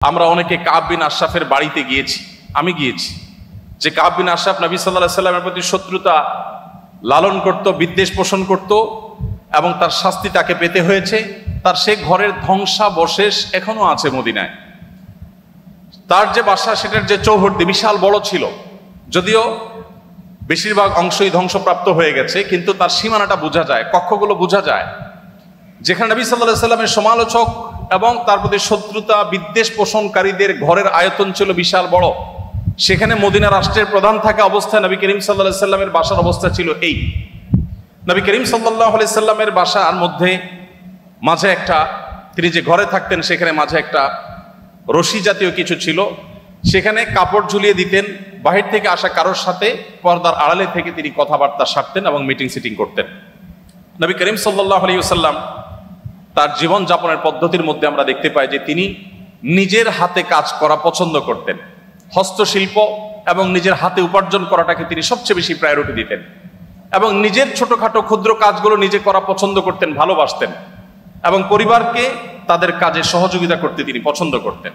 আমরা অনেকে কাব বিন আশরাফের বাড়িতে গিয়েছি, আমি গিয়েছি, যে কাব বিন আশরাফ নবী সাল্লাল্লাহু আলাইহি সাল্লামের প্রতি শত্রুতা লালন করত, বিদ্বেষ পোষণ করত এবং তার শাস্তি তাকে পেতে হয়েছে। তার সে ঘরের ধ্বংসাবশেষ এখনো আছে মদিনায়। তার যে বাসা, সেটার যে চৌহদ্দি বিশাল বড় ছিল, যদিও বেশিরভাগ অংশই ধ্বংসপ্রাপ্ত হয়ে গেছে, কিন্তু তার সীমানাটা বোঝা যায়, কক্ষগুলো বোঝা যায়। যেখানে নবী সাল্লাল্লাহু আলাইহি সাল্লামের সমালোচক এবং তার প্রতি শত্রুতা বিদ্বেষ পোষণকারীদের ঘরের আয়তন ছিল বিশাল বড়, সেখানে মদিনা রাষ্ট্রের প্রধান থাকা অবস্থায় নবী করিম সাল্লাল্লাহু আলাইহি সাল্লামের বাসার অবস্থা ছিল এই। নবী করিম সাল্লাল্লাহু আলাইহি সাল্লামের বাসার মধ্যে মাঝে একটা, তিনি যে ঘরে থাকতেন সেখানে মাঝে একটা রশি জাতীয় কিছু ছিল, সেখানে কাপড় ঝুলিয়ে দিতেন। বাহির থেকে আসা কারোর সাথে পর্দার আড়ালে থেকে তিনি কথাবার্তা সারতেন এবং মিটিং সিটিং করতেন। নবী করিম সাল্লাল্লাহু আলাইহি ওয়াসাল্লাম তার জীবন যাপনের পদ্ধতির মধ্যে আমরা দেখতে পাই যে তিনি নিজের হাতে কাজ করা পছন্দ করতেন। হস্তশিল্প এবং নিজের হাতে উপার্জন করাটাকে তিনি সবচেয়ে বেশি প্রায়োরিটি দিতেন এবং নিজের ছোটখাটো ক্ষুদ্র কাজগুলো নিজে করা পছন্দ করতেন, ভালোবাসতেন এবং পরিবারকে তাদের কাজে সহযোগিতা করতে তিনি পছন্দ করতেন।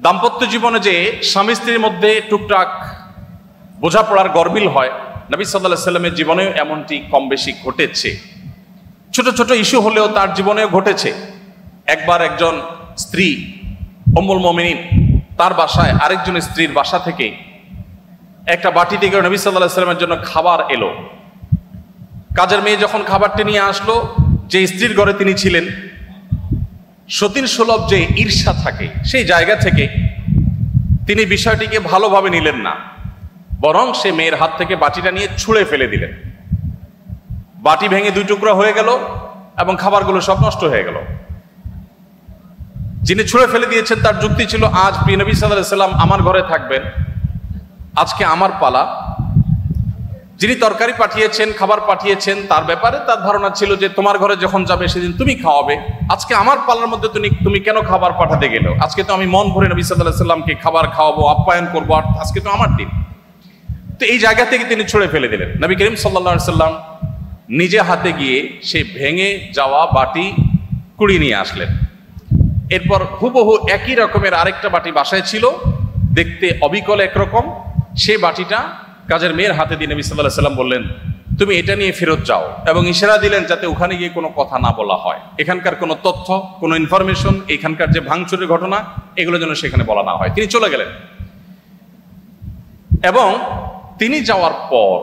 দাম্পত্য জীবনে যে স্বামী স্ত্রীর মধ্যে টুকটাক বোঝাপড়ার গরমিল হয়, নবী সাল্লাল্লাহু আলাইহি সাল্লামের জীবনেও এমনটি কম বেশি ঘটেছে। ছোট ছোট ইস্যু হলেও তার জীবনেও ঘটেছে। একবার একজন স্ত্রী উম্মুল মুমিনিন তার বাসায় আরেকজন স্ত্রীর বাসা থেকে একটা বাটি থেকে নবী সাল্লাল্লাহু আলাইহি সাল্লামের জন্য খাবার এলো। কাজের মেয়ে যখন খাবারটি নিয়ে আসলো, যে স্ত্রীর ঘরে তিনি ছিলেন, সতীন সুলভ যে ঈর্ষা থাকে, সেই জায়গা থেকে তিনি বিষয়টিকে ভালোভাবে নিলেন না, বরং সে মেয়ের হাত থেকে বাটিটা নিয়ে ছুঁড়ে ফেলে দিলেন। বাটি ভেঙে দুই টুকরা হয়ে গেল এবং খাবারগুলো সব নষ্ট হয়ে গেল। যিনি ছুঁড়ে ফেলে দিয়েছেন তার যুক্তি ছিল, আজ প্রিয় নবী সাল্লাল্লাহু আলাইহি সাল্লাম আমার ঘরে থাকবেন, আজকে আমার পালা। যিনি তরকারি পাঠিয়েছেন, খাবার পাঠিয়েছেন, তার ব্যাপারে তার ধারণা ছিল যে তোমার ঘরে যখন যাবে সেদিন তুমি খাওয়াবে, আজকে আমার পালার মধ্যে তুমি কেন খাবার পাঠাতে গেলো? আজকে তো আমি মন ভরে নবী সাল্লাল্লাহু আলাইহি সাল্লামকে খাবার খাওয়াবো, আপ্যায়ন করবো, আর আজকে তো আমার দিন। তো এই জায়গা থেকে তিনি ছুঁড়ে ফেলে দিলেন। নবী করিম সাল্লাল্লাহু আলাইহি সাল্লাম নিজে হাতে গিয়ে সেই ভেঙে যাওয়া বাটি কুড়িয়ে নিয়ে আসলেন। এরপর হুবহু একই রকমের আরেকটা বাটি বাসায় ছিল, দেখতে অবিকল একরকম। সেই বাটিটা কাজের মেয়ের হাতে দিয়ে নবী সাল্লাল্লাহু আলাইহি সাল্লাম বললেন, তুমি এটা নিয়ে ফেরত যাও, এবং ইশারা দিলেন যাতে ওখানে গিয়ে কোনো কথা না বলা হয়, এখানকার কোনো তথ্য, কোনো ইনফরমেশন, এখানকার যে ভাঙচুরের ঘটনা, এগুলো যেন সেখানে বলা না হয়। তিনি চলে গেলেন এবং তিনি যাওয়ার পর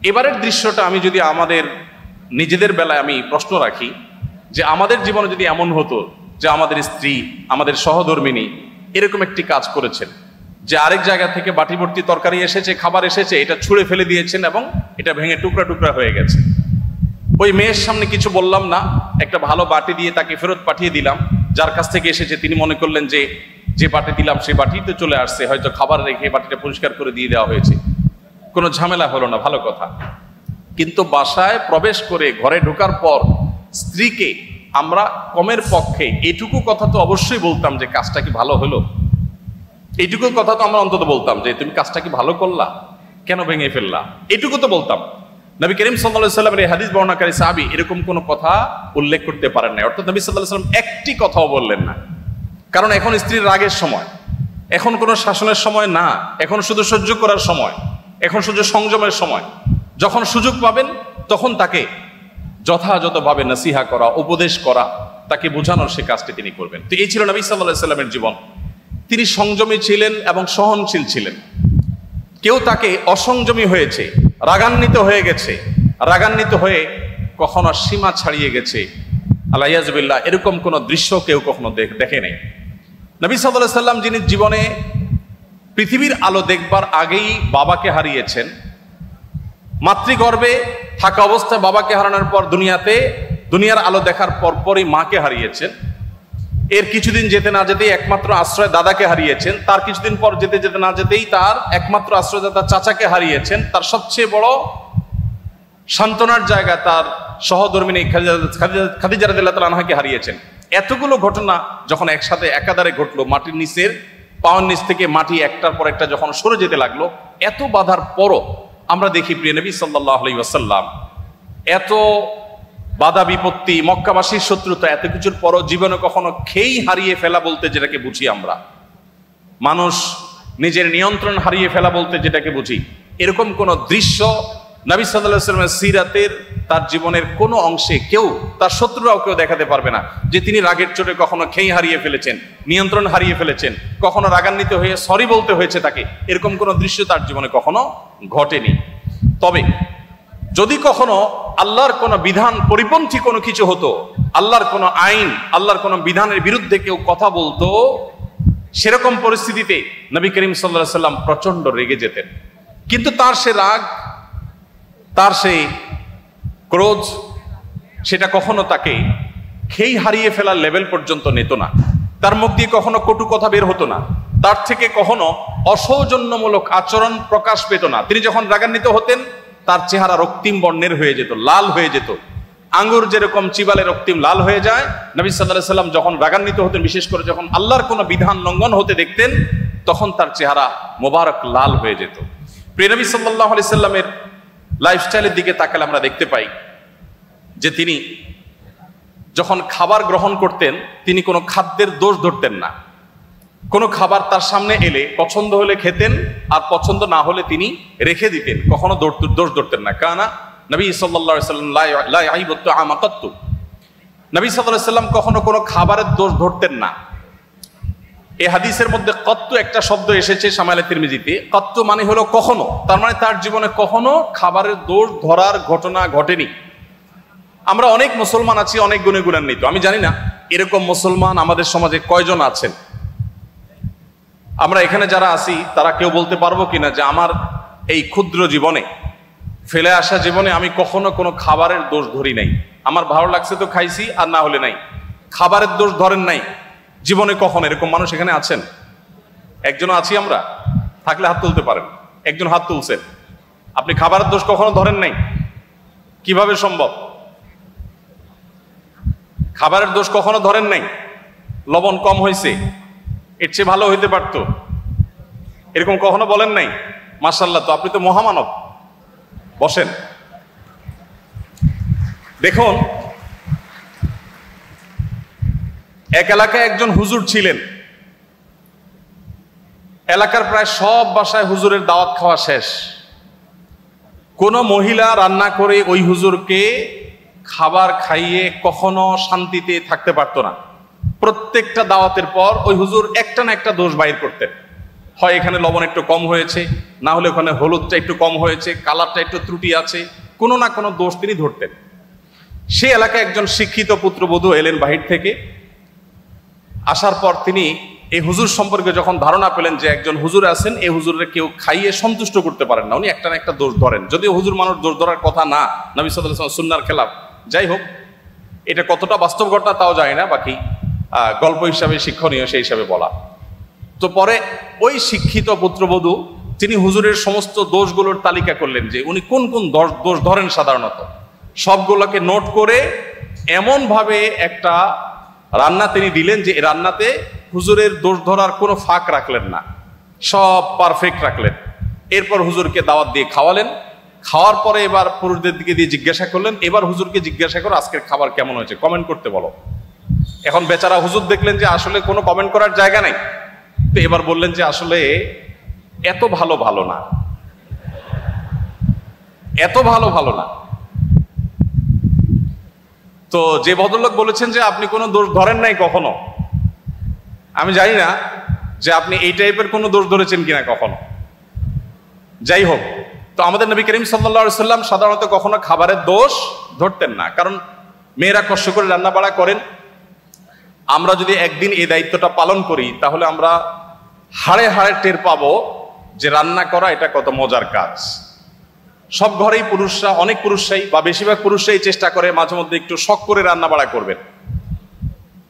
এবারের দৃশ্যটা আমি যদি আমাদের নিজেদের বেলায় আমি প্রশ্ন রাখি, যে আমাদের জীবনে যদি এমন হতো যে আমাদের স্ত্রী, আমাদের সহধর্মিণী এরকম একটি কাজ করেছেন, যে আরেক জায়গা থেকে বাটি ভর্তি তরকারি এসেছে, খাবার এসেছে, এটা ছুঁড়ে ফেলে দিয়েছেন এবং এটা ভেঙে টুকরা টুকরা হয়ে গেছে। ওই মেয়ের সামনে কিছু বললাম না, একটা ভালো বাটি দিয়ে তাকে ফেরত পাঠিয়ে দিলাম। যার কাছ থেকে এসেছে তিনি মনে করলেন যে যে বাটি দিলাম সেই বাটিতে চলে আসছে, হয়তো খাবার রেখে বাটিটা পরিষ্কার করে দিয়ে দেওয়া হয়েছে, কোনো ঝামেলা হলো না, ভালো কথা। কিন্তু বাসায় প্রবেশ করে ঘরে ঢোকার পর স্ত্রীকে আমরা কমের পক্ষে এইটুকু কথা তো অবশ্যই বলতাম যে কাজটা কি ভালো হলো, এইটুকু কথা তো আমরা অন্তত বলতাম যে তুমি কাজটা কি ভালো করলা, কেন ভেঙে ফেললা, এইটুকু তো বলতাম। নবী করিম সাল্লাল্লাহু আলাইহি সাল্লামের এই হাদিস বর্ণনাকারী সাহাবী এরকম কোনো কথা উল্লেখ করতে পারেন না। অর্থাৎ নবী সাল্লাল্লাহু আলাইহি সাল্লাম একটি কথাও বললেন না, কারণ এখন স্ত্রীর রাগের সময়, এখন কোনো শাসনের সময় না, এখন শুধু সহ্য করার সময়, এখন শুধু সংযমের সময়। যখন সুযোগ পাবেন তখন তাকে যথাযথভাবে নসিহা করা, উপদেশ করা, তাকে বোঝানোর সে কাজটি তিনি করবেন। তো এই ছিল নবী সাল্লাল্লাহু আলাইহি সাল্লামের জীবন। তিনি সংযমী ছিলেন এবং সহনশীল ছিলেন। কেউ তাকে অসংযমী হয়েছে, রাগান্বিত হয়ে গেছে, রাগান্বিত হয়ে কখনো সীমা ছাড়িয়ে গেছে, আল্লাহ ইয়াজবিল্লাহ, এরকম কোনো দৃশ্য কেউ কখনো দেখে নেই। নবী সাল্লাল্লাহু আলাইহি সাল্লাম যিনি জীবনে পৃথিবীর আলো দেখবার আগেই বাবাকে হারিয়েছেন, মাতৃগর্ভে থাকা অবস্থায় বাবাকে হারানোর পর দুনিয়ার আলো দেখার পরপরই মাকে হারিয়েছেন। এর কিছুদিন যেতে না যেতেই একমাত্র আশ্রয় দাদাকে হারিয়েছেন। তার কিছুদিন পর যেতে না যেতেই তার একমাত্র আশ্রয়দাতা চাচাকে হারিয়েছেন। তার সবচেয়ে বড় সান্ত্বনার জায়গা তার সহধর্মিণী খাদিজা রাদিয়াল্লাহু তাআলা আনহাকে হারিয়েছেন। এতগুলো ঘটনা যখন একসাথে একাধারে ঘটলো, মাটির নিচের পাওয়ার নিচ থেকে মাটি একটার পর একটা যখন সরে যেতে লাগলো, এত বাধার পরও আমরা দেখি প্রিয় নবী সাল্লাল্লাহু আলাইহি ওয়াসাল্লাম এত বাধা বিপত্তি, মক্কাবাসীর শত্রুতা, এত কিছুর পরও জীবনে কখনো খেই হারিয়ে ফেলা বলতে যেটাকে বুঝি আমরা, মানুষ নিজের নিয়ন্ত্রণ হারিয়ে ফেলা বলতে যেটাকে বুঝি, এরকম কোন দৃশ্য নবী সাল্লাল্লাহু আলাইহি ওয়াসাল্লামের সিরাতের, তার জীবনের কোনো অংশে কেউ, তার শত্রুরাও কেউ দেখাতে পারবে না যে তিনি রাগের চোটে কখনো খেই হারিয়ে ফেলেছেন, নিয়ন্ত্রণ হারিয়ে ফেলেছেন, কখনো রাগান্বিত হয়ে সরি বলতে হয়েছে তাকে, এরকম কোনো দৃশ্য তার জীবনে কখনো ঘটেনি। তবে যদি কখনো আল্লাহর কোনো বিধান পরিপন্থী কোনো কিছু হতো, আল্লাহর কোনো আইন, আল্লাহর কোনো বিধানের বিরুদ্ধে কেউ কথা বলতো, সেরকম পরিস্থিতিতে নবী করিম সাল্লাল্লাহু আলাইহি ওয়াসাল্লাম প্রচন্ড রেগে যেতেন। কিন্তু তার সে রাগ, তার সেই ক্রোধ, সেটা কখনো তাকে খেই হারিয়ে ফেলার লেভেল পর্যন্ত নিত না। তার মুখ দিয়ে কখনো কটু কথা বের হতো না, তার থেকে কখনো অসৌজন্যমূলক আচরণ প্রকাশ পেত না। তিনি যখন রাগান্বিত হতেন তার চেহারা রক্তিম বর্ণের হয়ে যেত, লাল হয়ে যেত, আঙ্গুর যেরকম চিবালে রক্তিম লাল হয়ে যায়। নবী সাল্লাল্লাহু আলাইহি ওয়াসাল্লাম যখন রাগান্বিত হতেন, বিশেষ করে যখন আল্লাহর কোনো বিধান লঙ্ঘন হতে দেখতেন, তখন তার চেহারা মোবারক লাল হয়ে যেত। প্রিয় নবী সাল্লাল্লাহু আলাইহি সাল্লামের লাইফস্টাইলের দিকে তাকালে আমরা দেখতে পাই যে তিনি যখন খাবার গ্রহণ করতেন, তিনি কোনো খাদ্যের দোষ ধরতেন না। কোনো খাবার তার সামনে এলে পছন্দ হলে খেতেন, আর পছন্দ না হলে তিনি রেখে দিতেন, কখনো দোষ ধরতেন না। কানা নবী সাল্লাল্লাহু আলাইহি সাল্লাম লা ইয়াইবু তুআমা কাত্তু, নবী সাল্লাল্লাহু আলাইহি সাল্লাম কখনো কোনো খাবারের দোষ ধরতেন না। এই হাদিসের মধ্যে কত্তু একটা শব্দ এসেছে শামাইলে তিরমিজিতে। কত্তু মানে হলো কখনো, তার মানে তার জীবনে কখনো খাবারের দোষ ধরার ঘটনা ঘটেনি। আমরা অনেক মুসলমান আছি, অনেক গুণে গুণান্বিত। আমি জানি না এরকম মুসলমান আমাদের সমাজে কয়জন আছেন। আমরা এখানে যারা আছি তারা কেউ বলতে পারবো কিনা যে আমার এই ক্ষুদ্র জীবনে, ফেলে আসা জীবনে আমি কখনো কোনো খাবারের দোষ ধরি নাই, আমার ভালো লাগছে তো খাইছি, আর না হলে নাই। খাবারের দোষ ধরেন নাই জীবনে কখনো, এরকম মানুষ এখানে আছেন? একজন আছি আমরা, থাকলে হাত তুলতে পারেন। একজন হাত তুলছেন, আপনি খাবারের দোষ কখনো ধরেন নাই? কিভাবে সম্ভব? খাবারের দোষ কখনো ধরেন নাই? লবণ কম হয়েছে, এর চেয়ে ভালো হইতে পারতো, এরকম কখনো বলেন নাই? মাশাআল্লাহ, তো আপনি তো মহামানব। বসেন। দেখুন, এক এলাকায় একজন হুজুর ছিলেন। এলাকার প্রায় সব বাসায় হুজুরের দাওয়াত খাওয়া শেষ। কোন মহিলা রান্না করে ওই হুজুরকে খাবার খাইয়ে কখনো শান্তিতে থাকতে পারতো না। প্রত্যেকটা দাওয়াতের পর ওই হুজুর একটা না একটা দোষ বাইর করতেন। হয় এখানে লবণ একটু কম হয়েছে, না হলে ওখানে হলুদটা একটু কম হয়েছে, কালারটা একটু ত্রুটি আছে, কোনো না কোনো দোষ তিনি ধরতেন। সে এলাকায় একজন শিক্ষিত পুত্রবধূ এলেন বাহির থেকে। আসার পর তিনি এই হুজুর সম্পর্কে যখন ধারণা পেলেন যে একজন হুজুর আছেন, এই হুজুরের কেউ খাইয়ে সন্তুষ্ট করতে পারেন না, উনি একটা না একটা দোষ ধরেন। যদিও হুজুর মানুষ দোষ ধরার কথা না, নবী সাল্লাল্লাহু আলাইহি ওয়াসাল্লাম সুন্নাহর খেলাফ। যাই হোক, এটা কতটা বাস্তব ঘটনা তাও জানি না, বাকি গল্প হিসাবে শিক্ষণীয় সেই হিসাবে বলা। তো পরে ওই শিক্ষিত পুত্রবধূ তিনি হুজুরের সমস্ত দোষগুলোর তালিকা করলেন যে উনি কোন কোন দোষ ধরেন সাধারণত। সবগুলোকে নোট করে এমন ভাবে একটা রান্না তিনি দিলেন যে রান্নাতে হুজুরের দোষ ধরার কোনো ফাঁক রাখলেন না, সব পারফেক্ট রাখলেন। এরপর হুজুরকে দাওয়াত দিয়ে খাওয়ালেন। খাওয়ার পরে এবার পুরুষদের দিকে দিয়ে জিজ্ঞাসা করলেন, এবার হুজুরকে জিজ্ঞাসা করো আজকের খাবার কেমন হয়েছে, কমেন্ট করতে বলো। এখন বেচারা হুজুর দেখলেন যে আসলে কোনো কমেন্ট করার জায়গা নেই, তো এবার বললেন যে আসলে এত ভালো না, এত ভালো না। তো যে ভদ্রলোক বলেছেন যে আপনি কোনো দোষ ধরেন নাই কখনো, আমি জানি না যে আপনি এই টাইপের কোনো দোষ ধরেছেন কিনা কখনো। যাই হোক, তো আমাদের নবী করিম সাল্লাল্লাহু আলাইহি সাল্লাম সাধারণত কখনো খাবারের দোষ ধরতেন না, কারণ মেয়েরা কষ্ট করে রান্না বাড়া করেন। আমরা যদি একদিন এই দায়িত্বটা পালন করি তাহলে আমরা হাড়ে হাড়ে টের পাবো যে রান্না করা এটা কত মজার কাজ। সব ঘরেই পুরুষরা, অনেক পুরুষরাই বা বেশিরভাগ পুরুষরাই চেষ্টা করে মাঝে মধ্যে একটু শখ করে রান্না বাড়া করবেন।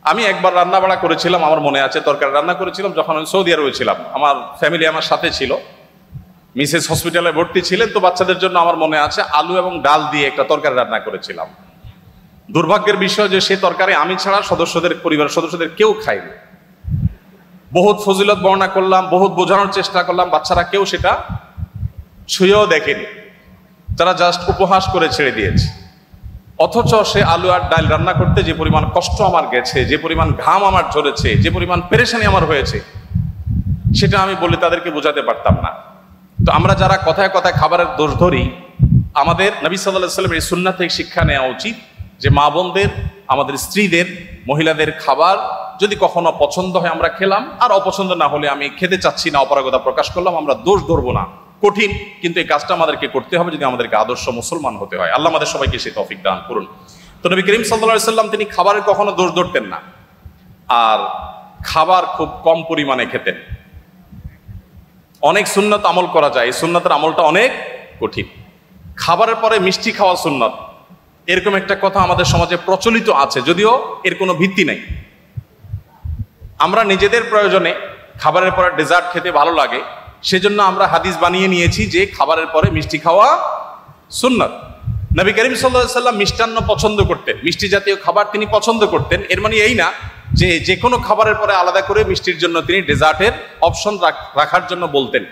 আমি একবার রান্না বাড়া করেছিলাম, আমার মনে আছে, তরকারি রান্না করেছিলাম যখন আমি সৌদি আরবে ছিলাম। আমার ফ্যামিলি আমার সাথে ছিল, মিসেস হসপিটালে ভর্তি ছিলেন, তো বাচ্চাদের জন্য আমার মনে আছে আলু এবং ডাল দিয়ে একটা তরকারি রান্না করেছিলাম। দুর্ভাগ্যের বিষয় যে সেই তরকারি আমি ছাড়া পরিবারের সদস্যদের কেউ খায়নি। বহুত ফজিলত বর্ণনা করলাম, বহুত বোঝানোর চেষ্টা করলাম, বাচ্চারা কেউ সেটা ছুঁয়েও দেখেনি, তারা জাস্ট উপহাস করে ছেড়ে দিয়েছে। অথচ সে আলু আর ডাল রান্না করতে যে পরিমাণ কষ্ট আমার গেছে, যে পরিমাণ ঘাম আমার ঝরেছে, যে পরিমাণ পেরেশানি আমার হয়েছে, সেটা আমি বলে তাদেরকে বোঝাতে পারতাম না। তো আমরা যারা কথায় কথায় খাবারের দোষ ধরি, আমাদের নবী সাল্লাল্লাহু আলাইহি ওয়াসাল্লামের এই সুন্নাহ থেকে শিক্ষা নেওয়া উচিত যে মা বোনদের, আমাদের স্ত্রীদের, মহিলাদের খাবার যদি কখনো পছন্দ হয় আমরা খেলাম, আর অপছন্দ না হলে আমি খেতে চাচ্ছি না, অপারগতা প্রকাশ করলাম, আমরা দোষ ধরবো না। কঠিন, কিন্তু এই কাজটা আমাদেরকে করতে হবে যদি আমাদেরকে আদর্শ মুসলমান হতে হয়। আল্লাহ আমাদের সবাইকে সেই তৌফিক দান করুন। তো নবী করিম সাল্লাল্লাহু আলাইহি ওয়াসাল্লাম তিনি খাবারের কখনো দোষ ধরতেন না, আর খাবার খুব কম পরিমাণে খেতেন। অনেক সুন্নত আমল করা যায়, এই সুন্নতের আমলটা অনেক কঠিন। খাবারের পরে মিষ্টি খাওয়া সুন্নত, এরকম একটা কথা আমাদের সমাজে প্রচলিত আছে, যদিও এর কোনো ভিত্তি নাই। আমরা নিজেদের প্রয়োজনে খাবারের পরে ডেজার্ট খেতে ভালো লাগে, সেজন্য আমরা হাদিস বানিয়ে নিয়েছি যে খাবারের পরে মিষ্টি খাওয়া সুন্নত। নবী করিম সাল্লাল্লাহু আলাইহি ওয়াসাল্লাম মিষ্টান্ন পছন্দ করতেন, মিষ্টি জাতীয় খাবার তিনি পছন্দ করতেন। এর মানে এই না যে যে কোনো খাবারের পরে আলাদা করে মিষ্টির জন্য তিনি ডেজার্টের অপশন রাখার জন্য বলতেন।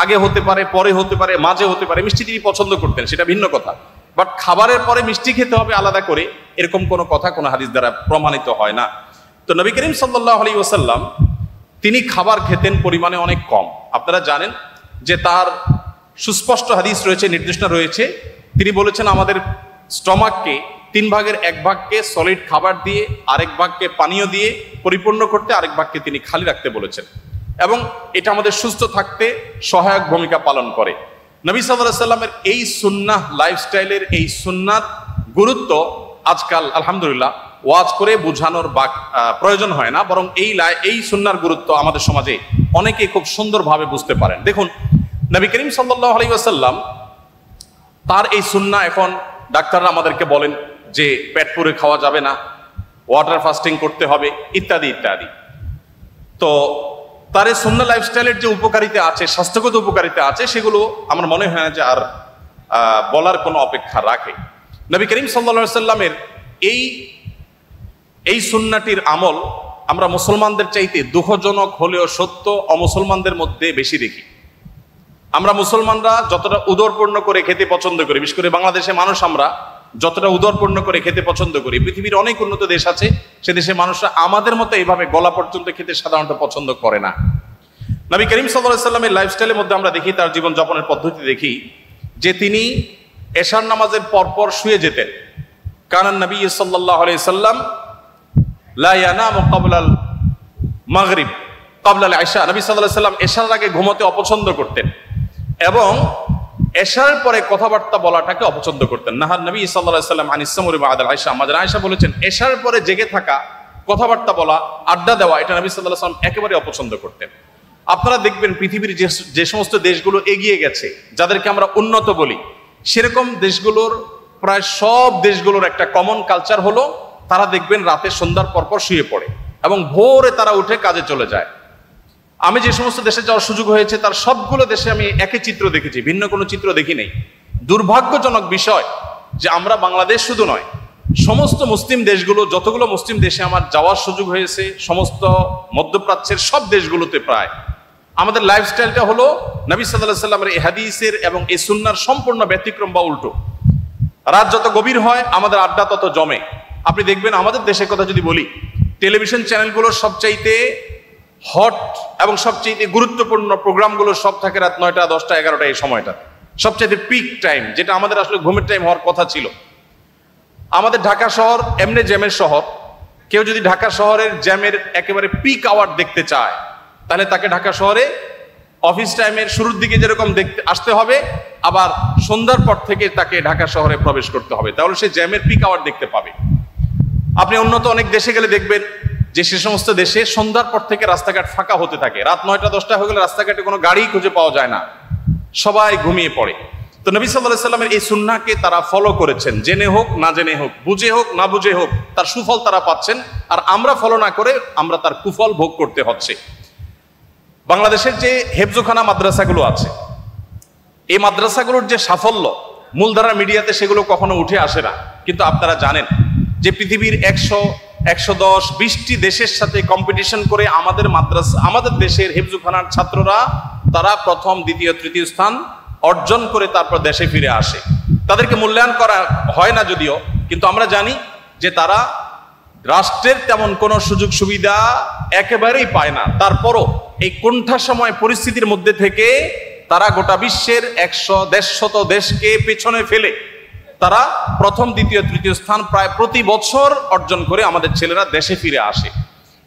আগে হতে পারে, পরে হতে পারে, মাঝে হতে পারে, মিষ্টি তিনি পছন্দ করতেন, সেটা ভিন্ন কথা। বাট খাবারের পরে মিষ্টি খেতে হবে আলাদা করে, এরকম কোনো কথা কোনো হাদিস দ্বারা প্রমাণিত হয় না। তো নবী করিম সাল্লাল্লাহু আলাইহি ওয়াসাল্লাম তিনি খাবার খেতেন পরিমাণে অনেক কম। আপনারা জানেন যে তার সুস্পষ্ট হাদিস রয়েছে, নির্দেশনা রয়েছে। তিনি বলেছেন আমাদের স্টমাককে 3 ভাগের 1 ভাগকে সলিড খাবার দিয়ে, আরেক ভাগকে পানীয় দিয়ে পরিপূর্ণ করতে, আরেক ভাগকে তিনি খালি রাখতে বলেছেন, এবং এটা আমাদের সুস্থ থাকতে সহায়ক ভূমিকা পালন করে। নবী সাল্লাল্লাহু আলাইহি ওয়াসাল্লামের এই সুন্নাহ লাইফস্টাইলের এই সুন্নাত গুরুত্ব আজকাল আলহামদুলিল্লাহ ওয়াজ করে বোঝানোর প্রয়োজন হয় না, বরং এই সুন্নাহর গুরুত্ব আমাদের সমাজে অনেকেই খুব সুন্দরভাবে বুঝতে পারেন। দেখুন নবী করিম সাল্লাল্লাহু আলাইহি ওয়াসাল্লাম তার এই সুন্নাহ, এখন ডাক্তাররা আমাদেরকে বলেন যে পেট পুরে খাওয়া যাবে না, ওয়াটার ফাস্টিং করতে হবে, ইত্যাদি ইত্যাদি। তো তার এই সুন্নাহ লাইফস্টাইলের যে উপকারিতা আছে, স্বাস্থ্যগত উপকারিতা আছে, সেগুলো আমার মনে হয় না যে আর বলার কোনো অপেক্ষা রাখে। নবী করিম সাল্লাল্লাহু আলাইহি ওয়াসাল্লামের এই সুন্নাহটির আমল আমরা মুসলমানদের চাইতে দুঃখজনক হলেও সত্য অমুসলমানদের মধ্যে বেশি দেখি। আমরা মুসলমানরা যতটা উদরপূর্ণ করে খেতে পছন্দ করি, বিশেষ করে বাংলাদেশে মানুষ আমরা যতটা উদরপূর্ণ করে খেতে পছন্দ করি, পৃথিবীর অনেক উন্নত দেশ আছে, সে দেশে মানুষরা আমাদের মতো এইভাবে গলা পর্যন্ত খেতে সাধারণত পছন্দ করে না। নবী করিম সাল্লাল্লাহু আলাইহি ওয়াসাল্লামের লাইফস্টাইলের মধ্যে আমরা দেখি, তার জীবন যাপনের পদ্ধতি দেখি যে তিনি এশার নামাজের পরপর শুয়ে যেতেন। কানান নবী সাল্লাল্লাহু আলাইহি ওয়াসাল্লাম লা ইয়ানামু ক্বাবলাল মাগরিব ক্বাবলাল ইশা, নবী সাল্লাল্লাহু আলাইহি ওয়াসাল্লাম এশার আগে ঘুমাতে অপছন্দ করতেন এবং এশার পরে কথাবার্তা বলাটাকে অপছন্দ করতেন। নাহার নবী সাল্লাল্লাহু আলাইহি ওয়াসাল্লাম আনিস সামুরি বাদাল আয়েশা, আমাদের আয়েশা বলেছেন এশার পরে জেগে থাকা, কথাবার্তা বলা, আড্ডা দেওয়া, এটা নবী সাল্লাল্লাহু আলাইহি ওয়াসাল্লাম একেবারে অপছন্দ করতেন। আপনারা দেখবেন পৃথিবীর যে সমস্ত দেশগুলো এগিয়ে গেছে, যাদেরকে আমরা উন্নত বলি, সেরকম দেশগুলোর প্রায় সব দেশগুলোর একটা কমন কালচার হলো তারা দেখবেন রাতে সন্ধ্যার পরপর শুয়ে পড়ে এবং ভোরে তারা উঠে কাজে চলে যায়। আমি যে সমস্ত দেশে যাওয়ার সুযোগ হয়েছে তার সবগুলো দেশে আমি একই চিত্র দেখেছি, ভিন্ন কোনো চিত্র দেখি নেই। দুর্ভাগ্যজনক বিষয় যে আমরা বাংলাদেশ শুধু নয়, সমস্ত মুসলিম দেশগুলো, যতগুলো মুসলিম দেশে আমার যাওয়ার সুযোগ হয়েছে, সমস্ত মধ্যপ্রাচ্যের সব দেশগুলোতে প্রায় আমাদের লাইফস্টাইলটা হলো নবী সাল্লাল্লাহু আলাইহি ওয়াসাল্লামের এই হাদিসের এবং এই সুন্নাহর সম্পূর্ণ ব্যতিক্রম বা উল্টো। রাত যত গভীর হয় আমাদের আড্ডা তত জমে। আপনি দেখবেন আমাদের দেশের কথা যদি বলি, টেলিভিশন চ্যানেলগুলোর সবচাইতে হট এবং সবচাইতে গুরুত্বপূর্ণ প্রোগ্রামগুলো সব থাকে রাত 9টা, 10টা, 11টা, এই সময়টা সবচাইতে পিক টাইম, যেটা আমাদের আসলে ঘুমের টাইম হওয়ার কথা ছিল। আমাদের ঢাকা শহর এমনি জ্যামের শহর, কেউ যদি ঢাকা শহরের জ্যামের একেবারে পিক আওয়ার দেখতে চায় তাহলে তাকে ঢাকা শহরে অফিস টাইমের শুরুর দিকে যেরকম দেখতে আসতে হবে, আবার সন্ধ্যার পর থেকে তাকে ঢাকা শহরে প্রবেশ করতে হবে, তাহলে সে জ্যামের পিক আওয়ার দেখতে পাবে। আপনি উন্নত অনেক দেশে গেলে দেখবেন যে সে সমস্ত দেশে সন্ধ্যার পর থেকে রাস্তাঘাট ফাঁকা হতে থাকে, রাত 9টা 10টা হয়ে গেলে রাস্তাঘাটে কোনো গাড়ি খুঁজে পাওয়া যায় না, সবাই ঘুমিয়ে পড়ে। তো নবী সাল্লাল্লাহু আলাইহি ওয়াসাল্লামের এই সুন্নাহকে তারা ফলো করেছেন, জেনে হোক না জেনে হোক, বুঝে হোক না বুঝে হোক, তার সুফল তারা পাচ্ছেন, আর আমরা ফলো না করে আমরা তার কুফল ভোগ করতে হচ্ছে। বাংলাদেশের যে হেফজোখানা মাদ্রাসাগুলো আছে, এই মাদ্রাসাগুলোর যে সাফল্য মূলধারা মিডিয়াতে সেগুলো কখনো উঠে আসে না, কিন্তু আপনারা জানেন যে পৃথিবীর 100, 110, 20টি দেশের সাথে কম্পিটিশন করে আমাদের মাদ্রাসা, আমাদের দেশের হেফজোখানার ছাত্ররা তারা প্রথম, দ্বিতীয়, তৃতীয় স্থান অর্জন করে তারপর দেশে ফিরে আসে। তাদেরকে মূল্যায়ন করা হয় না যদিও, কিন্তু আমরা জানি যে তারা রাষ্ট্রের তেমন কোনো সুযোগ সুবিধা একেবারেই পায় না। তারপরও এই কোণঠাসময় পরিস্থিতির মধ্যে থেকে তারা গোটা বিশ্বের 100-150 দেশকে পেছনে ফেলে তারা প্রথম, দ্বিতীয়, তৃতীয় স্থান প্রায় প্রতি বছর অর্জন করে আমাদের ছেলেরা দেশে ফিরে আসে।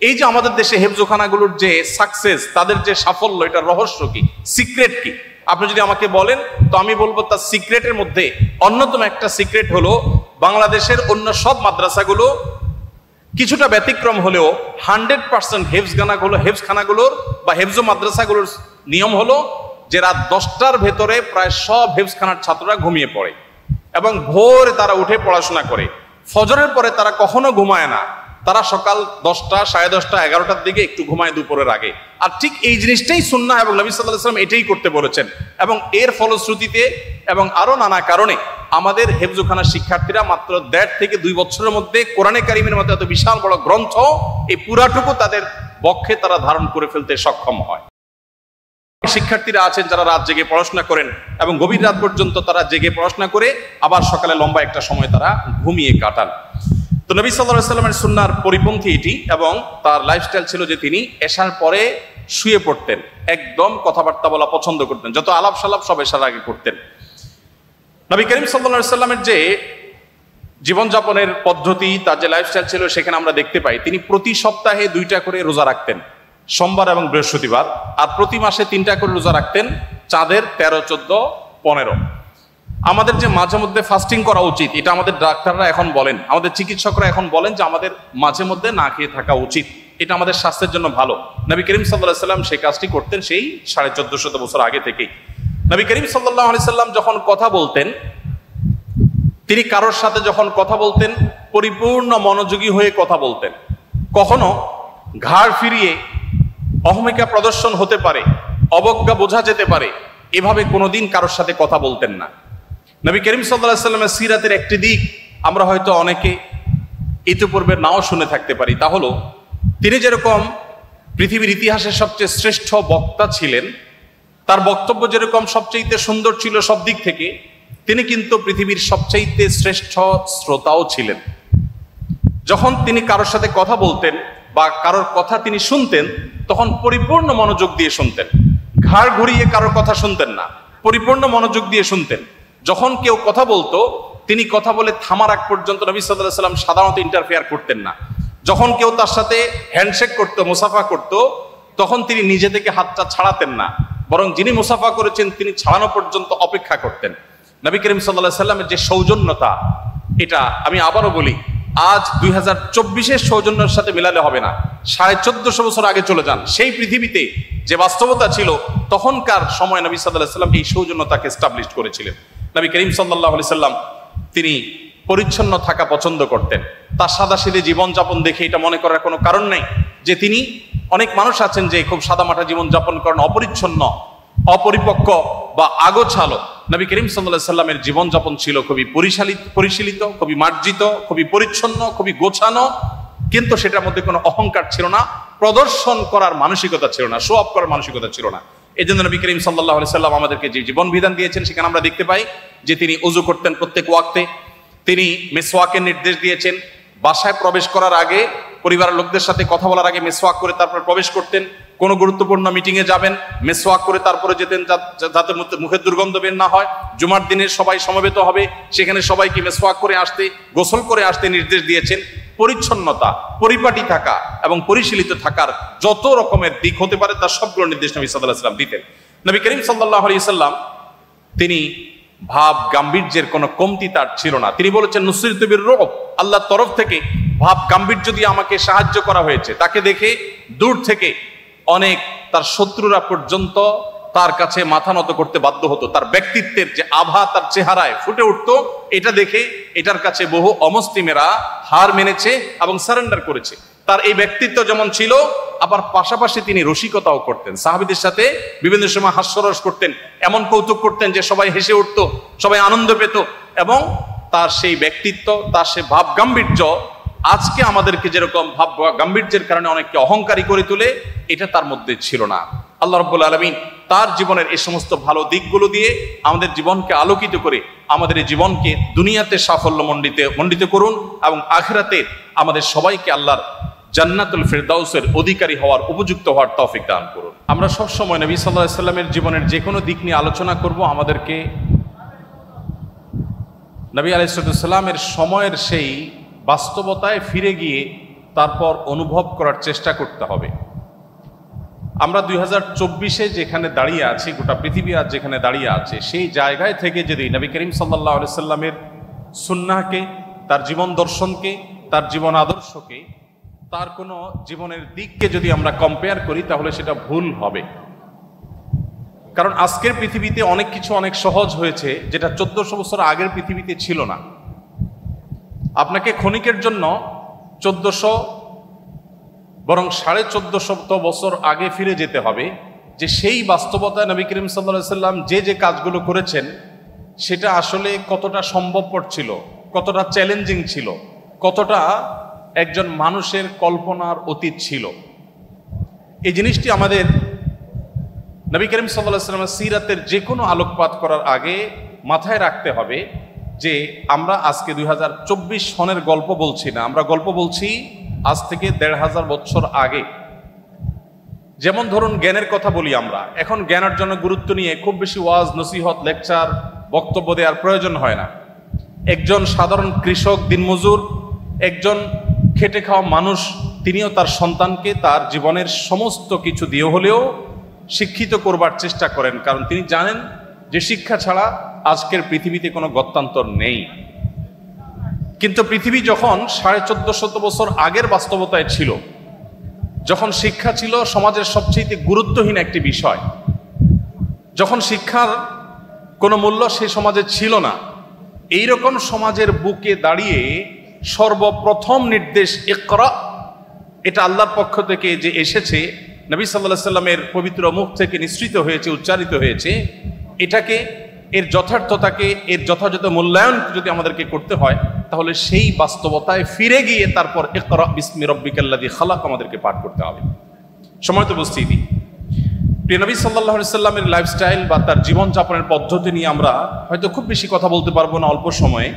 এই যে আমাদের দেশে হেফজোখানাগুলোর যে সাকসেস, তাদের যে সাফল্য, এটার রহস্য কি, সিক্রেট কি? আপনি যদি আমাকে বলেন তো আমি বলবো তার সিক্রেটের মধ্যে অন্যতম একটা সিক্রেট হলো বাংলাদেশের অন্য সব মাদ্রাসাগুলো কিছুটা ব্যতিক্রম হলেও 100% হেফজখানাগুলোর বা হেফজো মাদ্রাসাগুলোর নিয়ম হলো যে রাত 10টার ভেতরে প্রায় সব হেফজখানার ছাত্ররা ঘুমিয়ে পড়ে এবং ভোরে তারা উঠে পড়াশোনা করে। ফজরের পরে তারা কখনো ঘুমায় না, তারা সকাল 10টা, 10:30, 11টার দিকে একটু ঘুমায় দুপুরের আগে। আর ঠিক এই জিনিসটাই সুন্নাহ এবং নবী সাল্লাল্লাহু আলাইহি ওয়াসাল্লাম এটাই করতে বলেছেন। এবং এর ফলশ্রুতিতে এবং আরো নানা কারণে আমাদের হেফজোখানার শিক্ষার্থীরা মাত্র 1.5 থেকে 2 বছরের মধ্যে কোরআনে কারিমের মতো এত বিশাল বড় গ্রন্থ এই পুরাটুকু তাদের বক্ষে তারা ধারণ করে ফেলতে সক্ষম হয়। শিক্ষার্থীরা আছেন যারা রাত জেগে পড়াশোনা করেন এবং গভীর রাত পর্যন্ত তারা জেগে পড়াশোনা করে আবার সকালে লম্বা একটা সময় তারা ঘুমিয়ে কাটান। তো নবী সাল্লাল্লাহু আলাইহি ওয়াসাল্লামের সুন্নাহর পরিপন্থী এটি, এবং তার লাইফস্টাইল ছিল যে তিনি এশার পরে শুয়ে পড়তেন, একদম কথাবার্তা বলা পছন্দ করতেন, যত আলাপ সালাপ সব এশার আগে করতেন। নবী করিম সাল্লাল্লাহু আলাইহি ওয়াসাল্লামের যে জীবনযাপনের পদ্ধতি, তার যে লাইফস্টাইল ছিল, সেখানে আমরা দেখতে পাই তিনি প্রতি সপ্তাহে 2টা করে রোজা রাখতেন, সোমবার এবং বৃহস্পতিবার, আর প্রতি মাসে 3টা করে রোজা রাখতেন, চাঁদের 13, 14, 15। আমাদের যে মাঝে মধ্যে ফাস্টিং করা উচিত, এটা আমাদের ডাক্তাররা এখন বলেন, আমাদের চিকিৎসকরা এখন বলেন যে আমাদের মাঝে মধ্যে না খেয়ে থাকা উচিত, এটা আমাদের স্বাস্থ্যের জন্য ভালো। নবী করিম সাল্লাল্লাহু আলাইহি ওয়াসাল্লাম সেই কাজটি করতেন সেই 1450 বছর আগে থেকেই। নবী করিম সাল্লাল্লাহু আলাইহি ওয়াসাল্লাম যখন কথা বলতেন, তিনি কারোর সাথে যখন কথা বলতেন পরিপূর্ণ মনোযোগী হয়ে কথা বলতেন। কখনো ঘাড় ফিরিয়ে অহমিকা প্রদর্শন হতে পারে, অবজ্ঞা বোঝা যেতে পারে, এভাবে কোনোদিন কারোর সাথে কথা বলতেন না। নবী করিম সাল্লাল্লাহু আলাইহি ওয়াসাল্লামের সিরাতের একটি দিক আমরা হয়তো অনেকে ইতিপূর্বে নাও শুনে থাকতে পারি, তা হলো তিনি যেরকম পৃথিবীর ইতিহাসের সবচেয়ে শ্রেষ্ঠ বক্তা ছিলেন, তার বক্তব্য যেরকম সবচেয়ে সুন্দর ছিল সব দিক থেকে, তিনি কিন্তু পৃথিবীর সবচেয়ে শ্রেষ্ঠ শ্রোতাও ছিলেন। যখন তিনি কারোর সাথে কথা বলতেন বা কারোর কথা তিনি শুনতেন, তখন পরিপূর্ণ মনোযোগ দিয়ে শুনতেন, ঘাড় ঘুরিয়ে কারোর কথা শুনতেন না, পরিপূর্ণ মনোযোগ দিয়ে শুনতেন। যখন কেউ কথা বলতো, তিনি কথা বলে থামার আগ পর্যন্ত নবী সাল্লাল্লাহু আলাইহি ওয়াসাল্লাম সাধারণত ইন্টারফেয়ার করতেন না। যখন কেউ তার সাথে হ্যান্ডশেক করতো, মুসাফা করতো, তখন তিনি নিজে থেকে হাতটা ছাড়াতেন না, বরং যিনি মুসাফা করেছেন তিনি ছাড়ানো পর্যন্ত অপেক্ষা করতেন। নবী করিম সাল্লাল্লাহু আলাইহি ওয়াসাল্লামের যে সৌজন্যতা, এটা আমি আবারও বলি, আজ 2024-এর সৌজন্যের সাথে মেলালে হবে না। 1450 বছর আগে চলে যান, সেই পৃথিবীতে যে বাস্তবতা ছিল তখনকার সময় নবী সাল্লাল্লাহু আলাইহি ওয়াসাল্লাম এই সৌজন্যতাকে এস্টাবলিশ করেছিলেন। নবী করিম সাল্লাল্লাহু আলাইহি ওয়াসাল্লাম তিনি পরিচ্ছন্ন থাকা পছন্দ করতেন। তার সাদাসিধে জীবনযাপন দেখে এটা মনে করার কোনো কারণ নেই যে তিনি, অনেক মানুষ আছেন যে খুব সাদামাটা জীবনযাপন করেন, অপরিচ্ছন্ন, অপরিপক্ক বা আগোছালো। নবী করিম সাল্লাল্লাহু আলাইহি ওয়াসাল্লামের জীবনযাপন ছিল খুবই পরিশীলিত, খুবই মার্জিত, খুবই পরিচ্ছন্ন, খুবই গোছানো, কিন্তু সেটার মধ্যে কোনো অহংকার ছিল না, প্রদর্শন করার মানসিকতা ছিল না, শো অফ করার মানসিকতা ছিল না। এই জন্য নবী করিম সাল্লাল্লাহু আলাইহি ওয়াসাল্লাম আমাদেরকে যে জীবন বিধান দিয়েছেন, সেখানে আমরা দেখতে পাই যে তিনি ওযু করতেন প্রত্যেক ওয়াক্তে, তিনি মিসওয়াকের নির্দেশ দিয়েছেন, বাসায় প্রবেশ করার আগে, পরিবারের লোকদের সাথে কথা বলার আগে মিসওয়াক করে তারপর প্রবেশ করতেন। কোনো গুরুত্বপূর্ণ মিটিংয়ে যাবেন, মিসওয়াক করে তারপরে যেতেন, যাতে মুখের দুর্গন্ধ বের না হয়। জুমার দিনে সবাই সমবেত হবে, সেখানে সবাইকে মিসওয়াক করে আসতে, গোসল করে আসতে নির্দেশ দিয়েছেন। পরিচ্ছন্নতা, পরিপাটি থাকা এবং পরিশীলিত থাকার যত রকমের দিক হতে পারে তার সবগুলো নির্দেশ নবী সাল্লাল্লাহু আলাইহি ওয়াসাল্লাম দিতেন। নবী করিম সাল্লাল্লাহু আলাইহি ওয়াসাল্লাম তিনি ভাব গাম্ভীর্যের কোনো কমতি তার ছিল না। তিনি বলেছেন, নুসরিতু বির-রুব, আল্লাহর তরফ থেকে ভাব গাম্ভীর্য দিয়ে আমাকে সাহায্য করা হয়েছে। তাকে দেখে দূর থেকে অনেক তার শত্রুরা পর্যন্ত তার কাছে মাথা নত করতে বাধ্য হতো। তার ব্যক্তিত্বের যে আভা তার চেহারায় ফুটে উঠতো, এটা দেখে এটার কাছে বহু অমুসলিমেরা হার মেনেছে এবং সারেন্ডার করেছে। তার এই ব্যক্তিত্ব যেমন ছিল, আবার পাশাপাশি তিনি রসিকতাও করতেন, সাহাবীদের সাথে বিভিন্ন সময় হাস্যরস করতেন, এমন কৌতুক করতেন যে সবাই হেসে উঠত, সবাই আনন্দ পেত। এবং তার সেই ব্যক্তিত্ব, তার সেই ভাব গাম্ভীর্য আজকে আমাদেরকে যেরকম ভাব গাম্ভীর্যের কারণে অনেককে অহংকারী করে তোলে, এটা তার মধ্যে ছিল না। আল্লাহ রাব্বুল আলামিন তার জীবনের এই সমস্ত ভালো দিকগুলো দিয়ে আমাদের জীবনকে আলোকিত করে আমাদের এই জীবনকে দুনিয়াতে সাফল্য মণ্ডিত করুন এবং আখিরাতে আমাদের সবাইকে আল্লাহর জান্নাতুল ফিরদাউসের অধিকারী হওয়ার উপযুক্ত হওয়ার তৌফিক দান করুন। আমরা সবসময় নবী সাল্লাল্লাহু আলাইহি সাল্লামের জীবনের যে কোনো দিক নিয়ে আলোচনা করব, আমাদেরকে নবী আলাইহিস সালামের সময়ের সেই বাস্তবতায় ফিরে গিয়ে তারপর অনুভব করার চেষ্টা করতে হবে। আমরা 2024-এ যেখানে দাঁড়িয়ে আছি, গোটা পৃথিবী আজ যেখানে দাঁড়িয়ে আছে, সেই জায়গায় থেকে যদি নবী করিম সাল্লাল্লাহু আলাইহি সাল্লামের সুন্নাহকে, তার জীবন দর্শনকে, তার জীবন আদর্শকে, তার কোনো জীবনের দিককে যদি আমরা কম্পেয়ার করি তাহলে সেটা ভুল হবে। কারণ আজকের পৃথিবীতে অনেক কিছু অনেক সহজ হয়েছে যেটা 1400 বছর আগের পৃথিবীতে ছিল না। আপনাকে ক্ষণিকের জন্য 1400 বরং 1450 বছর আগে ফিরে যেতে হবে, যে সেই বাস্তবতায় নবী করিম সাল্লাল্লাহু আলাইহি সাল্লাম যে কাজগুলো করেছেন সেটা আসলে কতটা সম্ভবপর ছিল, কতটা চ্যালেঞ্জিং ছিল, কতটা একজন মানুষের কল্পনার অতীত ছিল। এই জিনিসটি আমাদের নবী করিম সাল্লাল্লাহু আলাইহি সাল্লামের সিরাতের যে কোনো আলোকপাত করার আগে মাথায় রাখতে হবে যে আমরা আজকে 2024 সনের গল্প বলছি না, আমরা গল্প বলছি আজ থেকে 1500 বছর আগে। যেমন ধরুন জ্ঞানের কথা বলি, আমরা এখন জ্ঞান অর্জনের গুরুত্ব নিয়ে খুব বেশি ওয়াজ, নসিহত, লেকচার, বক্তব্য দেওয়ার প্রয়োজন হয় না। একজন সাধারণ কৃষক, দিনমজুর, একজন খেটে খাওয়া মানুষ, তিনিও তার সন্তানকে তার জীবনের সমস্ত কিছু দিয়ে হলেও শিক্ষিত করবার চেষ্টা করেন, কারণ তিনি জানেন যে শিক্ষা ছাড়া আজকের পৃথিবীতে কোনো গত্যান্তর নেই। কিন্তু পৃথিবী যখন 1450 বছর আগের বাস্তবতায় ছিল, যখন শিক্ষা ছিল সমাজের সবচেয়ে গুরুত্বহীন একটি বিষয়, যখন শিক্ষার কোনো মূল্য সেই সমাজে ছিল না, এইরকম সমাজের বুকে দাঁড়িয়ে সর্বপ্রথম নির্দেশ ইকরা, এটা আল্লাহর পক্ষ থেকে যে এসেছে, নবী সাল্লাল্লাহু আলাইহি সাল্লামের পবিত্র মুখ থেকে নিঃসৃত হয়েছে, উচ্চারিত হয়েছে, এটাকে, এর যথার্থতাকে, এর যথাযথ মূল্যায়ন যদি আমাদেরকে করতে হয় তাহলে সেই বাস্তবতায় ফিরে গিয়ে তারপর ইকরা বিসমি রাব্বিকাল্লাযী খালাক আমাদেরকে পাঠ করতে হবে। সময় তো বুঝতেই দিই, প্রিয় নবী সাল্লাল্লাহু আলাইহি সাল্লামের লাইফস্টাইল বা তার জীবনযাপনের পদ্ধতি নিয়ে আমরা হয়তো খুব বেশি কথা বলতে পারবো না অল্প সময়ে।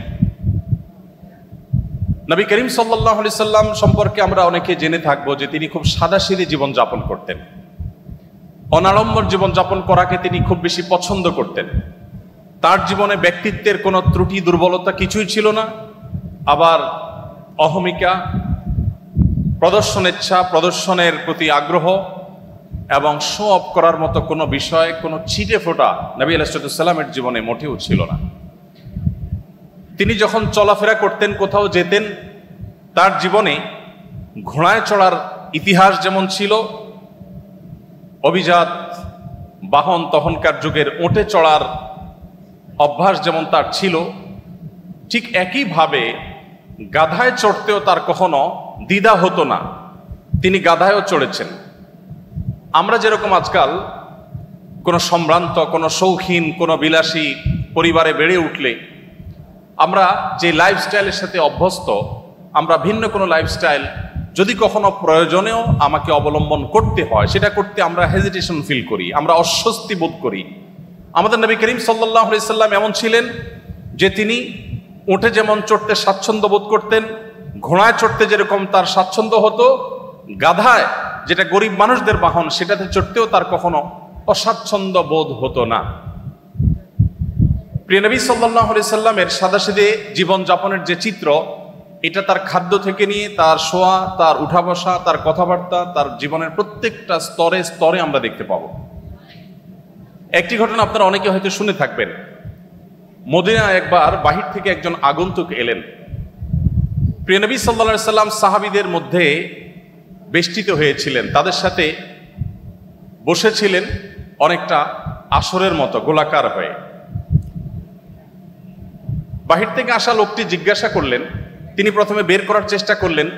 নবী করিম সাল্লাল্লাহু আলাইহি সাল্লাম সম্পর্কে আমরা অনেকে জেনে থাকবো যে তিনি খুব সাদাসিধে জীবনযাপন করতেন, অনাড়ম্বর জীবনযাপন করাকে তিনি খুব বেশি পছন্দ করতেন। তার জীবনে ব্যক্তিত্বের কোনো ত্রুটি, দুর্বলতা কিছুই ছিল না। আবার অহমিকা, প্রদর্শনেচ্ছা, প্রদর্শনের প্রতি আগ্রহ এবং শো অফ করার মতো কোনো বিষয়, কোনো ছিটে ফোটা নবী আলাইহিস সালামের জীবনে মোটেও ছিল না। তিনি যখন চলাফেরা করতেন, কোথাও যেতেন, তার জীবনে ঘোড়ায় চড়ার ইতিহাস যেমন ছিল, অভিজাত বাহন তখনকার যুগের উটে চড়ার অভ্যাস যেমন তার ছিল, ঠিক একইভাবে গাধায় চড়তেও তার কখনো দ্বিধা হতো না। তিনি গাধায়ও চড়েছেন। আমরা যেরকম আজকাল কোনো সম্ভ্রান্ত, কোনো শৌখিন, কোনো বিলাসী পরিবারে বেড়ে উঠলে আমরা যে লাইফস্টাইলের সাথে অভ্যস্ত, আমরা ভিন্ন কোনো লাইফস্টাইল যদি কখনো প্রয়োজনেও আমাকে অবলম্বন করতে হয়, সেটা করতে আমরা হেজিটেশন ফিল করি, আমরা অস্বস্তি বোধ করি। আমাদের নবী করিম সাল্লাল্লাহু আলাইহি সাল্লাম এমন ছিলেন যে তিনি উঠে যেমন চড়তে স্বাচ্ছন্দ্য বোধ করতেন, ঘোড়ায় চড়তে যেরকম তার স্বাচ্ছন্দ্য হতো, গাধায়, যেটা গরিব মানুষদের বাহন, সেটাতে চড়তেও তার কখনো অস্বাচ্ছন্দ্য বোধ হতো না। প্রিয় নবী সাল্লাল্লাহু আলাইহি সাল্লামের সাদাসিধে জীবনযাপনের যে চিত্র, এটা তার খাদ্য থেকে নিয়ে তার শোয়া, তার উঠা বসা, তার কথাবার্তা, তার জীবনের প্রত্যেকটা স্তরে স্তরে আমরা দেখতে পাবো। একটি ঘটনা আপনারা অনেকে হয়তো শুনে থাকবেন। মদিনায় একবার বাহির থেকে একজন আগন্তুক এলেন। প্রিয় নবী সাল্লাল্লাহু আলাইহি সাল্লাম সাহাবীদের মধ্যে বেষ্টিত হয়েছিলেন, তাদের সাথে বসেছিলেন অনেকটা আসরের মতো গোলাকার হয়ে। বাহির থেকে আসা লোকটি জিজ্ঞাসা করলেন, তিনি প্রথমে বের করার চেষ্টা করলেন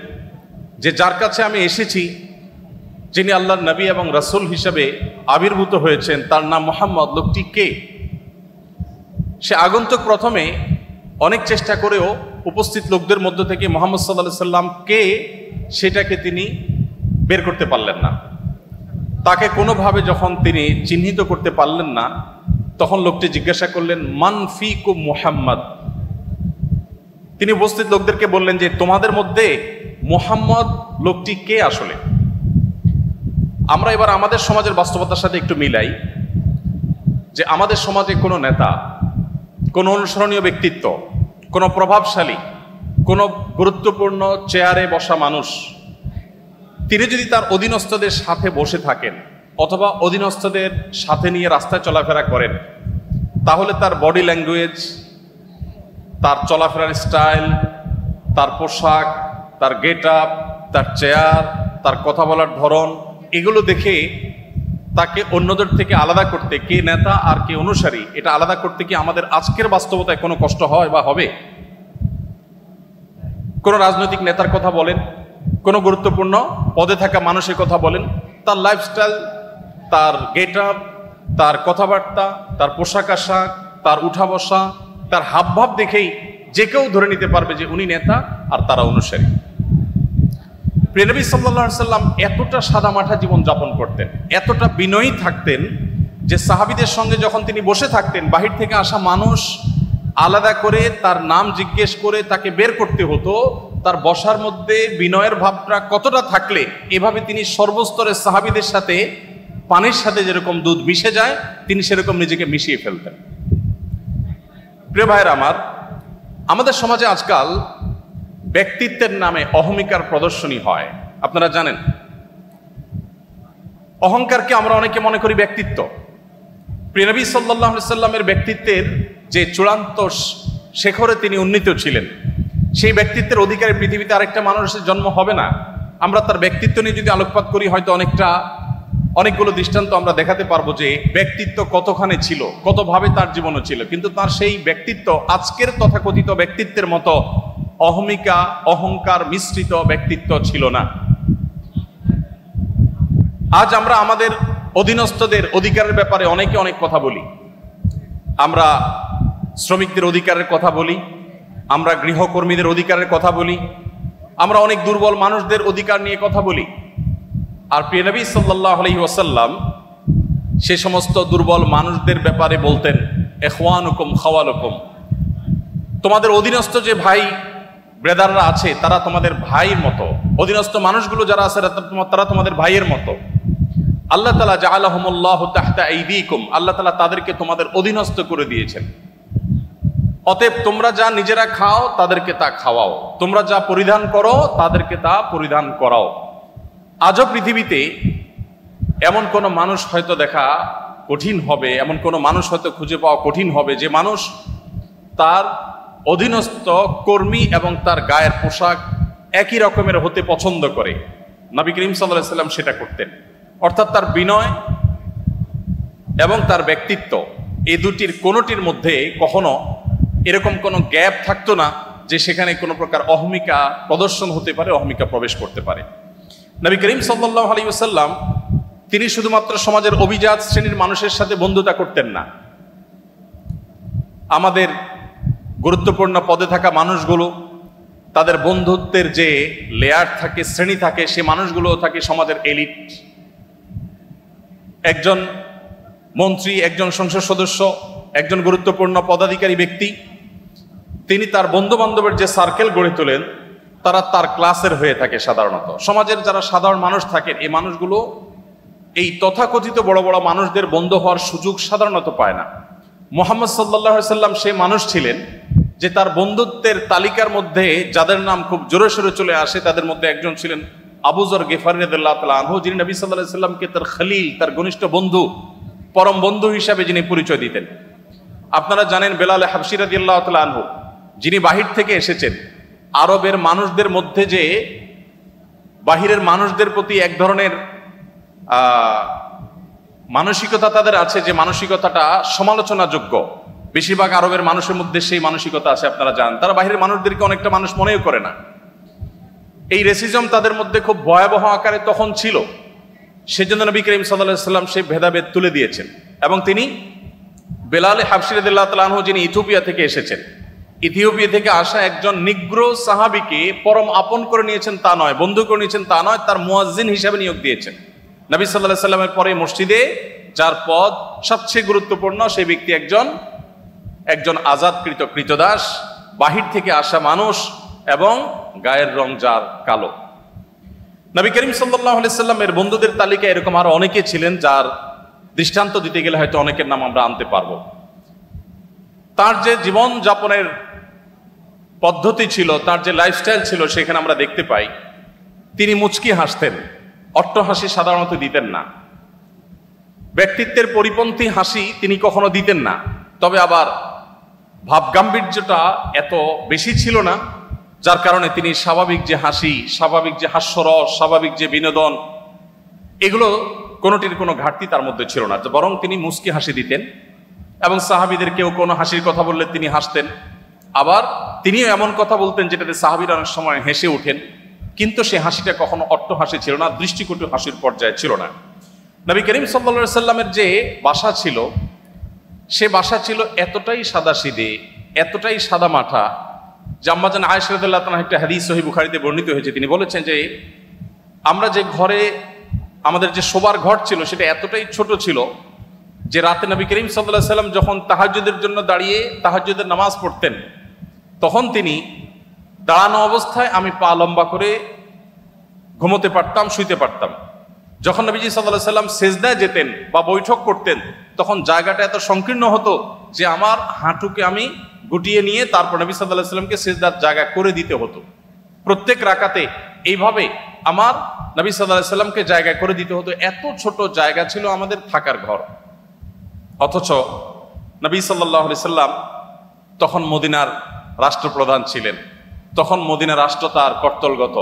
যে যার কাছে আমি এসেছি, যিনি আল্লাহর নবী এবং রাসূল হিসেবে আবির্ভূত হয়েছেন, তার নাম মুহাম্মদ, লোকটি কে? সে আগন্তুক প্রথমে অনেক চেষ্টা করেও উপস্থিত লোকদের মধ্য থেকে মুহাম্মদ সাল্লাল্লাহু আলাইহি সাল্লাম কে সেটাকে তিনি বের করতে পারলেন না। তাকে কোনোভাবে যখন তিনি চিহ্নিত করতে পারলেন না, তখন লোকটি জিজ্ঞাসা করলেন, মান ফিকুম মুহাম্মদ। তিনি উপস্থিত লোকদেরকে বললেন যে তোমাদের মধ্যে মুহাম্মদ লোকটি কে আসলে। আমরা এবার আমাদের সমাজের বাস্তবতার সাথে একটু মিলাই, যে আমাদের সমাজে কোনো নেতা, কোনো অনুসরণীয় ব্যক্তিত্ব, কোনো প্রভাবশালী, কোনো গুরুত্বপূর্ণ চেয়ারে বসা মানুষ, তিনি যদি তার অধীনস্থদের সাথে বসে থাকেন অথবা অধীনস্থদের সাথে নিয়ে রাস্তায় চলাফেরা করেন, তাহলে তার বডি ল্যাঙ্গুয়েজ, তার চলাফেরার স্টাইল, তার পোশাক, তার গেট আপ, তার চেয়ার, তার কথা বলার ধরন, এগুলো দেখে তাকে অন্যদের থেকে আলাদা করতে, কে নেতা আর কে অনুসারী, এটা আলাদা করতে কি আমাদের আজকের বাস্তবতায় কোনো কষ্ট হয় বা হবে? কোন রাজনৈতিক নেতার কথা বলেন, কোনো গুরুত্বপূর্ণ পদে থাকা মানুষের কথা বলেন, তার লাইফস্টাইল, তার গেট আপ, তার কথাবার্তা, তার পোশাক আশাক, তার উঠা বসা, তার হাবভাব দেখেই যে কেউ ধরে নিতে পারবে যে উনি নেতা আর তারা অনুসারী। প্রিয় নবী সাল্লাল্লাহু আলাইহি সাল্লাম এতটা সাদামাঠা জীবন যাপন করতেন, এতটা বিনয়ী থাকতেন যে সাহাবীদের সঙ্গে যখন তিনি বসে থাকতেন, বাহির থেকে আসা মানুষ আলাদা করে তার নাম জিজ্ঞেস করে তাকে বের করতে হতো। তার বসার মধ্যে বিনয়ের ভাবটা কতটা থাকলে এভাবে তিনি সর্বস্তরের সাহাবীদের সাথে পানির সাথে যেরকম দুধ মিশে যায়, তিনি সেরকম নিজেকে মিশিয়ে ফেলতেন। প্রিয় ভাইয়ের আমার, আমাদের সমাজে আজকাল ব্যক্তিত্বের নামে অহমিকার প্রদর্শনী হয়। আপনারা জানেন, অহংকারকে আমরা অনেকে মনে করি ব্যক্তিত্ব। প্রিয় নবী সাল্লাল্লাহু আলাইহি সাল্লামের ব্যক্তিত্বের যে চূড়ান্ত শেখরে তিনি উন্নীত ছিলেন, সেই ব্যক্তিত্বের অধিকারী পৃথিবীতে আরেকটা মানুষের জন্ম হবে না। আমরা তার ব্যক্তিত্ব নিয়ে যদি আলোকপাত করি, হয়তো অনেকগুলো দৃষ্টান্ত আমরা দেখাতে পারবো যে ব্যক্তিত্ব কতখানি ছিল, কতভাবে তার জীবনও ছিল, কিন্তু তার সেই ব্যক্তিত্ব আজকের তথাকথিত ব্যক্তিত্বের মতো অহমিকা, অহংকার মিশ্রিত ব্যক্তিত্ব ছিল না। আজ আমরা আমাদের অধীনস্থদের অধিকারের ব্যাপারে অনেকে অনেক কথা বলি। আমরা শ্রমিকদের অধিকারের কথা বলি, আমরা গৃহকর্মীদের অধিকারের কথা বলি, আমরা অনেক দুর্বল মানুষদের অধিকার নিয়ে কথা বলি। আর প্রিয় নবী সাল্লাল্লাহু আলাইহি ওয়াসাল্লাম সে সমস্ত দুর্বল মানুষদের ব্যাপারে বলতেন, ইখওয়ানুকুম খাওয়ালুকুম, তোমাদের অধীনস্থ যে ভাই ব্রাদাররা আছে তারা তোমাদের ভাইয়ের মতো, অধীনস্থ মানুষগুলো যারা আছে তারা তোমাদের ভাইয়ের মতো। আল্লাহ তাআলা জাআলাহুমুল্লাহু তাহতা আইদিকুম, আল্লাহ তাআলা তাদেরকে তোমাদের অধীনস্থ করে দিয়েছেন। অতএব তোমরা যা নিজেরা খাও তাদেরকে তা খাওয়াও, তোমরা যা পরিধান করো তাদেরকে তা পরিধান করাও। আজও পৃথিবীতে এমন কোনো মানুষ হয়তো দেখা কঠিন হবে, এমন কোনো মানুষ হয়তো খুঁজে পাওয়া কঠিন হবে যে মানুষ তার অধীনস্থ কর্মী এবং তার গায়ের পোশাক একই রকমের হতে পছন্দ করে। নবী করিম সাল্লাল্লাহু আলাইহি সাল্লাম সেটা করতেন। অর্থাৎ তার বিনয় এবং তার ব্যক্তিত্ব, এই দুটির কোনোটির মধ্যে কখনো এরকম কোনো গ্যাপ থাকতো না যে সেখানে কোনো প্রকার অহমিকা প্রদর্শন হতে পারে, অহমিকা প্রবেশ করতে পারে। নবী করিম সাল্লাল্লাহু আলাইহি ওয়াসাল্লাম তিনি শুধুমাত্র সমাজের অভিজাত শ্রেণীর মানুষের সাথে বন্ধুতা করতেন না। আমাদের গুরুত্বপূর্ণ পদে থাকা মানুষগুলো, তাদের বন্ধুত্বের যে লেয়ার থাকে, শ্রেণী থাকে, সে মানুষগুলো থাকে সমাজের এলিট। একজন মন্ত্রী, একজন সংসদ সদস্য, একজন গুরুত্বপূর্ণ পদাধিকারী ব্যক্তি, তিনি তার বন্ধু বান্ধবের যে সার্কেল গড়ে তোলেন তারা তার ক্লাসের হয়ে থাকে। সাধারণত সমাজের যারা সাধারণ মানুষ থাকেন, এই মানুষগুলো এই তথাকথিত বড় বড় মানুষদের বন্ধু হওয়ার সুযোগ সাধারণত পায় না। মুহাম্মদ সাল্লাল্লাহু আলাইহি সাল্লাম সে মানুষ ছিলেন যে তার বন্ধুত্বের তালিকার মধ্যে যাদের নাম খুব জোরে সোরে চলে আসে তাদের মধ্যে একজন ছিলেন আবু যর গিফারী রাদিয়াল্লাহু তাআলা আনহু, যিনি নবী সাল্লাল্লাহু আলাইহি সাল্লামকে তার খলিল, তার ঘনিষ্ঠ বন্ধু, পরম বন্ধু হিসাবে যিনি পরিচয় দিতেন। আপনারা জানেন বেলাল হাবশী রাদিয়াল্লাহু তাআলা আনহু, যিনি বাহির থেকে এসেছেন। আরবের মানুষদের মধ্যে যে বাহিরের মানুষদের প্রতি এক ধরনের মানসিকতা তাদের আছে, যে মানসিকতাটা সমালোচনাযোগ্য, বেশিরভাগ আরবের মানুষের মধ্যে সেই মানসিকতা আছে। আপনারা জানেন তারা বাহিরের মানুষদেরকে অনেকটা মানুষ মনেও করে না। এই রেসিজম তাদের মধ্যে খুব ভয়াবহ আকারে তখন ছিল। সেজন্য নবী করিম সাল্লাল্লাহু আলাইহি ওয়াসাল্লাম সেই ভেদাভেদ তুলে দিয়েছেন এবং তিনি বেলাল হাবশী রাদিয়াল্লাহু তাআলা আনহু, যিনি ইথিওপিয়া থেকে এসেছেন, ইথিওপিয়া থেকে আসা একজন নিগ্রো সাহাবীকে পরম আপন করে নিয়েছেন তা নয়, বন্ধু করে নিয়েছেন তা নয়, তার মুয়াজ্জিন হিসাবে নিয়োগ দিয়েছেন। নবী সাল্লাল্লাহু আলাইহি সাল্লামের পরে মসজিদে যার পদ সবচেয়ে গুরুত্বপূর্ণ সেই ব্যক্তি একজন আজাদকৃত কৃতদাস, বাহির থেকে আসা মানুষ এবং গায়ের রং যার কালো। নবী করিম সাল্লাল্লাহু আলাইহি সাল্লামের বন্ধুদের তালিকায় এরকম আরো অনেকে ছিলেন, যার দৃষ্টান্ত দিতে গেলে হয়তো অনেকের নাম আমরা আনতে পারবো। তার যে জীবন যাপনের পদ্ধতি ছিল, তার যে লাইফস্টাইল ছিল, সেখানে আমরা দেখতে পাই তিনি মুচকি হাসতেন, অট্ট হাসি সাধারণত দিতেন না। ব্যক্তিত্বের পরিপন্থী হাসি তিনি কখনো দিতেন না, তবে আবার ভাবগাম্ভীর্যটা এত বেশি ছিল না, যার কারণে তিনি স্বাভাবিক যে হাসি, স্বাভাবিক যে হাস্যরস, স্বাভাবিক যে বিনোদন, এগুলো কোনোটির কোনো ঘাটতি তার মধ্যে ছিল না, বরং তিনি মুচকি হাসি দিতেন। এবং সাহাবীদের কেউ কোনো হাসির কথা বললে তিনি হাসতেন, আবার তিনিও এমন কথা বলতেন যেটাতে সাহাবীরা অনেক সময় হেসে ওঠেন, কিন্তু সে হাসিটা কখনো অট্ট হাসি ছিল না, দৃষ্টিকটু হাসির পর্যায়ে ছিল না। নবী করিম সাল্লাল্লাহু আলাইহি সাল্লামের যে বাসা ছিল, সে বাসা ছিল এতটাই সাদাসিধে, এতটাই সাদা মাঠা যে আম্মা জান আয়েশা রাদিয়াল্লাহু তাআলা একটা হাদিস সহিহ বুখারীতে বর্ণিত হয়েছে, তিনি বলেছেন যে আমরা যে ঘরে আমাদের যে শোবার ঘর ছিল সেটা এতটাই ছোট ছিল যে রাতে নবী করিম সাল্লাল্লাহু আলাইহি সাল্লাম যখন তাহাজ্জুদের জন্য দাঁড়িয়ে তাহাজ্জুদের নামাজ পড়তেন, তখন তিনি দাঁড়ানো অবস্থায় আমি পা লম্বা করে ঘুমোতে পারতাম, শুইতে পারতাম। যখন নবীজি সাল্লাল্লাহু আলাইহি সাল্লাম সেজদায় যেতেন বা বৈঠক করতেন, তখন জায়গাটা এত সংকীর্ণ হতো যে আমার হাঁটুকে আমি গুটিয়ে নিয়ে তারপর নবী সাল্লাল্লাহু আলাইহি সাল্লামকে সেজদার জায়গা করে দিতে হতো। প্রত্যেক রাকাতে এইভাবে আমার নবী সাল্লাল্লাহু আলাইহি সাল্লামকে জায়গা করে দিতে হতো, এত ছোট জায়গা ছিল আমাদের থাকার ঘর। অথচ নবী সাল্লাল্লাহু আলাইহি সাল্লাম তখন মদিনার রাষ্ট্রপ্রধান ছিলেন, তখন মদিনা রাষ্ট্র তার কর্তলগত।